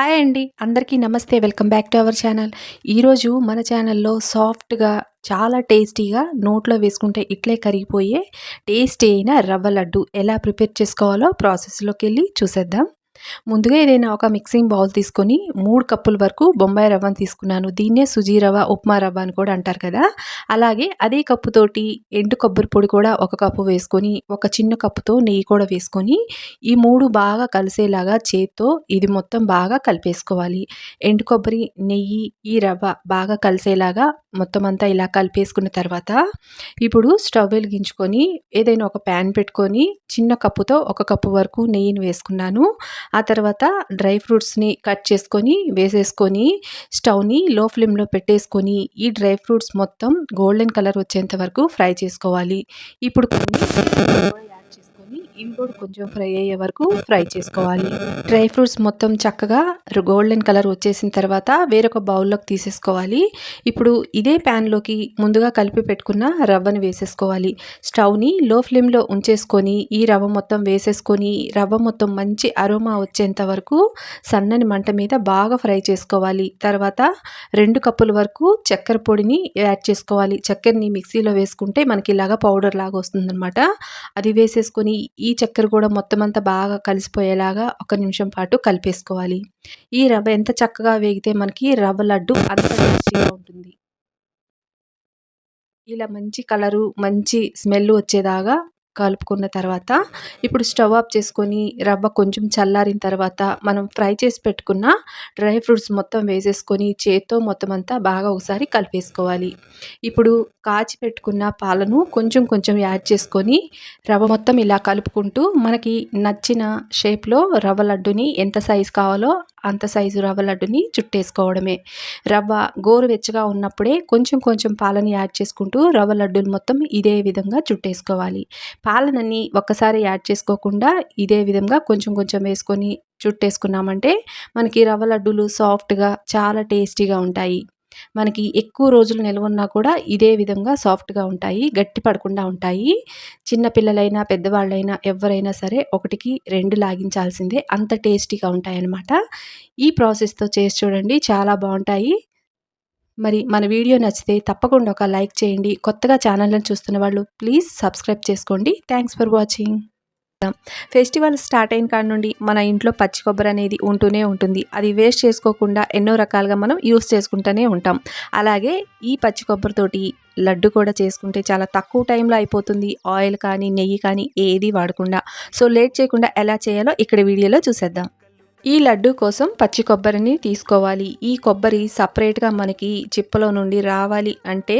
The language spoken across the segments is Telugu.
హాయ్ అండి. అందరికీ నమస్తే. Welcome back to our channel. ఈరోజు మన ఛానల్‌లో సాఫ్ట్‌గా చాలా టేస్టీగా నోట్లో వేసుకుంటే ఇట్లే కరిగిపోయే టేస్టీ అయిన రవ్వ లడ్డు ఎలా ప్రిపేర్ చేసుకోవాలో ప్రాసెస్‌లోకెళ్ళి చూసేద్దాం. ముందుగా ఏదైనా ఒక మిక్సింగ్ బౌల్ తీసుకొని 3 కప్పుల వరకు బొంబాయి రవ్వను తీసుకున్నాను. దీన్నే సుజీ రవ్వ, ఉప్మా రవ్వ అని కూడా అంటారు కదా! అలాగే అదే కప్పుతోటి ఎండు కొబ్బరి పొడి కూడా ఒక కప్పు వేసుకొని, ఒక చిన్న కప్పుతో నెయ్యి కూడా వేసుకొని, ఈ 3 బాగా కలిసేలాగా చేత్తో ఇది మొత్తం బాగా కలిపేసుకోవాలి. ఎండు కొబ్బరి, నెయ్యి, ఈ రవ్వ బాగా కలిసేలాగా మొత్తం అంతా ఇలా కలిపేసుకున్న తర్వాత, ఇప్పుడు స్టవ్ వెలిగించుకొని ఏదైనా ఒక ప్యాన్ పెట్టుకొని చిన్న కప్పుతో ఒక కప్పు వరకు నెయ్యిని వేసుకున్నాను. ఆ తర్వాత డ్రై ఫ్రూట్స్‌ని కట్ చేసుకొని వేసేసుకొని స్టవ్‌ని లో ఫ్లేమ్‌లో పెట్టేసుకొని ఈ డ్రై ఫ్రూట్స్ మొత్తం గోల్డెన్ కలర్ వచ్చేంత వరకు ఫ్రై చేసుకోవాలి. ఇప్పుడు కొన్ని కూడా యాడ్ చేసుకొని ఇవి కూడా కొంచెం ఫ్రై అయ్యే వరకు ఫ్రై చేసుకోవాలి. డ్రై ఫ్రూట్స్ మొత్తం చక్కగా గోల్డెన్ కలర్ వచ్చేసిన తర్వాత వేరొక బౌల్‌లోకి తీసేసుకోవాలి. ఇప్పుడు ఇదే ప్యాన్‌లోకి ముందుగా కలిపి పెట్టుకున్న రవ్వని వేసేసుకోవాలి. స్టవ్‌ని లో ఫ్లేమ్‌లో ఉంచేసుకొని ఈ రవ్వ మొత్తం వేసేసుకొని రవ్వ మొత్తం మంచి అరోమా వచ్చేంత వరకు సన్నని మంట మీద బాగా ఫ్రై చేసుకోవాలి. తర్వాత 2 కప్పుల వరకు చక్కెర పొడిని యాడ్ చేసుకోవాలి. చక్కెరని మిక్సీలో వేసుకుంటే మనకి ఇలాగా పౌడర్ లాగా వస్తుందనమాట. అది వేసేసుకొని ఈ చక్కెర కూడా మొత్తం అంతా బాగా కలిసిపోయేలాగా ఒక నిమిషం పాటు కలిపేసుకోవాలి. ఈ రవ్వ ఎంత చక్కగా వేగితే మనకి రవ్వ లడ్డు అంత టేస్టీగా ఉంటుంది. ఇలా మంచి కలరు, మంచి స్మెల్ వచ్చేదాకా కలుపుకున్న తర్వాత, ఇప్పుడు స్టవ్ ఆఫ్ చేసుకొని రవ్వ కొంచెం చల్లారిన తర్వాత మనం ఫ్రై చేసి పెట్టుకున్న డ్రై ఫ్రూట్స్ మొత్తం వేసేసుకొని చేత్తో మొత్తం అంతా బాగా ఒకసారి కలిపేసుకోవాలి. ఇప్పుడు కాచి పెట్టుకున్న పాలను కొంచెం కొంచెం యాడ్ చేసుకొని రవ్వ మొత్తం ఇలా కలుపుకుంటూ మనకి నచ్చిన షేప్‌లో రవ్వ లడ్డుని ఎంత సైజు కావాలో అంత సైజు రవ్వ లడ్డుని చుట్టేసుకోవడమే. రవ్వ గోరువెచ్చగా ఉన్నప్పుడే కొంచెం కొంచెం పాలని యాడ్ చేసుకుంటూ రవ్వ లడ్డూలు మొత్తం ఇదే విధంగా చుట్టేసుకోవాలి. పాలనని ఒక్కసారి యాడ్ చేసుకోకుండా ఇదే విధంగా కొంచెం కొంచెం వేసుకొని చుట్టేసుకున్నామంటే మనకి రవ్వ లడ్డూలు సాఫ్ట్‌గా చాలా టేస్టీగా ఉంటాయి. మనకి ఎక్కువ రోజులు నిల్వున్నా కూడా ఇదే విధంగా సాఫ్ట్‌గా ఉంటాయి. గట్టి పడకుండా ఉంటాయి. చిన్న పిల్లలైనా, పెద్దవాళ్ళైనా ఎవ్వరైనా సరే 1కి 2 లాగించాల్సిందే. అంత టేస్టీగా ఉంటాయన్నమాట. ఈ ప్రాసెస్‌తో చేసి చూడండి చాలా బావుంటాయి. మరి మన వీడియో నచ్చితే తప్పకుండా ఒక లైక్ చేయండి. కొత్తగా ఛానల్‌ని చూస్తున్న వాళ్ళు ప్లీజ్ సబ్స్క్రైబ్ చేసుకోండి. Thanks for watching. Festival start అయిన కాడ నుండి మన ఇంట్లో పచ్చి కొబ్బరి అనేది ఉంటూనే ఉంటుంది. అది వేస్ట్ చేసుకోకుండా ఎన్నో రకాలుగా మనం యూస్ చేసుకుంటూనే ఉంటాం. అలాగే ఈ పచ్చి కొబ్బరితోటి లడ్డు కూడా చేసుకుంటే చాలా తక్కువ టైంలో అయిపోతుంది. ఆయిల్ కానీ, నెయ్యి కానీ ఏది వాడకుండా. సో లేట్ చేయకుండా ఎలా చేయాలో ఇక్కడ వీడియోలో చూసేద్దాం. ఈ లడ్డు కోసం పచ్చి కొబ్బరిని తీసుకోవాలి. ఈ కొబ్బరి సపరేట్‌గా మనకి చిప్పలో నుండి రావాలి అంటే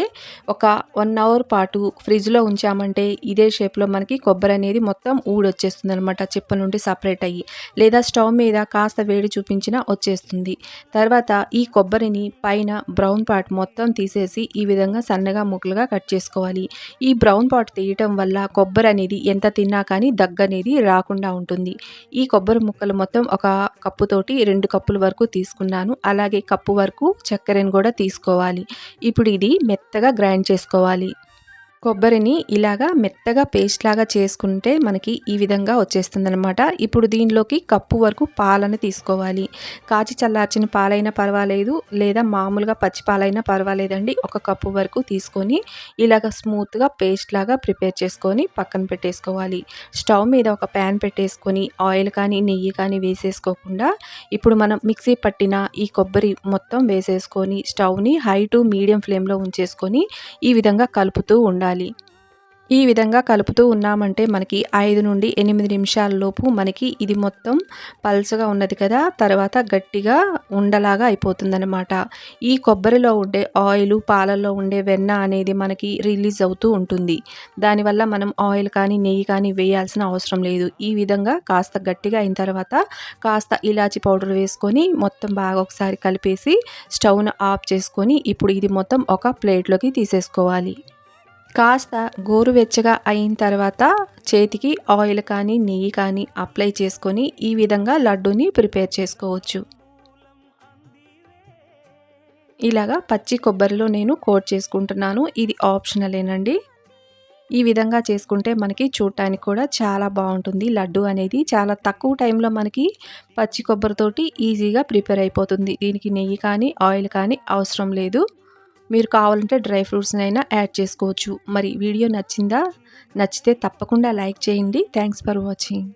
ఒక 1 అవర్ పాటు ఫ్రిడ్జ్‌లో ఉంచామంటే ఇదే షేప్‌లో మనకి కొబ్బరి అనేది మొత్తం ఊడొచ్చేస్తుందనమాట చిప్ప నుండి సపరేట్ అయ్యి. లేదా స్టవ్ మీద కాస్త వేడి చూపించినా వచ్చేస్తుంది. తర్వాత ఈ కొబ్బరిని పైన బ్రౌన్ పార్ట్ మొత్తం తీసేసి ఈ విధంగా సన్నగా ముక్కలుగా కట్ చేసుకోవాలి. ఈ బ్రౌన్ పార్ట్ తీయటం వల్ల కొబ్బరి అనేది ఎంత తిన్నా కానీ దగ్గనేది రాకుండా ఉంటుంది. ఈ కొబ్బరి ముక్కలు మొత్తం ఒక కప్పుతోటి 2 కప్పుల వరకు తీసుకున్నాను. అలాగే కప్పు వరకు చక్కెరను కూడా తీసుకోవాలి. ఇప్పుడు ఇది మెత్తగా గ్రైండ్ చేసుకోవాలి. కొబ్బరిని ఇలాగా మెత్తగా పేస్ట్ లాగా చేసుకుంటే మనకి ఈ విధంగా వచ్చేస్తుందనమాట. ఇప్పుడు దీనిలోకి కప్పు వరకు పాలను తీసుకోవాలి. కాచి చల్లార్చిన పాలైనా పర్వాలేదు, లేదా మామూలుగా పచ్చి పాలైనా పర్వాలేదండి. ఒక కప్పు వరకు తీసుకొని ఇలాగ స్మూత్‌గా పేస్ట్ లాగా ప్రిపేర్ చేసుకొని పక్కన పెట్టేసుకోవాలి. స్టవ్ మీద ఒక ప్యాన్ పెట్టేసుకొని ఆయిల్ కానీ, నెయ్యి కానీ వేసేసుకోకుండా ఇప్పుడు మనం మిక్సీ పట్టిన ఈ కొబ్బరి మొత్తం వేసేసుకొని స్టవ్‌ని హై టు మీడియం ఫ్లేమ్‌లో ఉంచేసుకొని ఈ విధంగా కలుపుతూ ఉండాలి. ఈ విధంగా కలుపుతూ ఉన్నామంటే మనకి 5-8 నిమిషాల లోపు మనకి ఇది మొత్తం పల్చగా ఉన్నది కదా! తర్వాత గట్టిగా ఉండలాగా అయిపోతుందనమాట. ఈ కొబ్బరిలో ఉండే ఆయిలు, పాలల్లో ఉండే వెన్న అనేది మనకి రిలీజ్ అవుతూ ఉంటుంది. దానివల్ల మనం ఆయిల్ కానీ, నెయ్యి కానీ వేయాల్సిన అవసరం లేదు. ఈ విధంగా కాస్త గట్టిగా అయిన తర్వాత కాస్త ఇలాచి పౌడర్ వేసుకొని మొత్తం బాగా ఒకసారి కలిపేసి స్టవ్‌ను ఆఫ్ చేసుకొని ఇప్పుడు ఇది మొత్తం ఒక ప్లేట్‌లోకి తీసేసుకోవాలి. కాస్త గోరువెచ్చగా అయిన తర్వాత చేతికి ఆయిల్ కానీ, నెయ్యి కానీ అప్లై చేసుకొని ఈ విధంగా లడ్డూని ప్రిపేర్ చేసుకోవచ్చు. ఇలాగా పచ్చి కొబ్బరిలో నేను కోట్ చేసుకుంటున్నాను. ఇది ఆప్షనలేనండి. ఈ విధంగా చేసుకుంటే మనకి చూడటానికి కూడా చాలా బాగుంటుంది. లడ్డు అనేది చాలా తక్కువ టైంలో మనకి పచ్చి కొబ్బరితోటి ఈజీగా ప్రిపేర్ అయిపోతుంది. దీనికి నెయ్యి కానీ ఆయిల్ కానీ అవసరం లేదు. మీరు కావాలంటే డ్రై ఫ్రూట్స్‌నైనా యాడ్ చేసుకోవచ్చు. మరి వీడియో నచ్చిందా? నచ్చితే తప్పకుండా లైక్ చేయండి. Thanks for watching.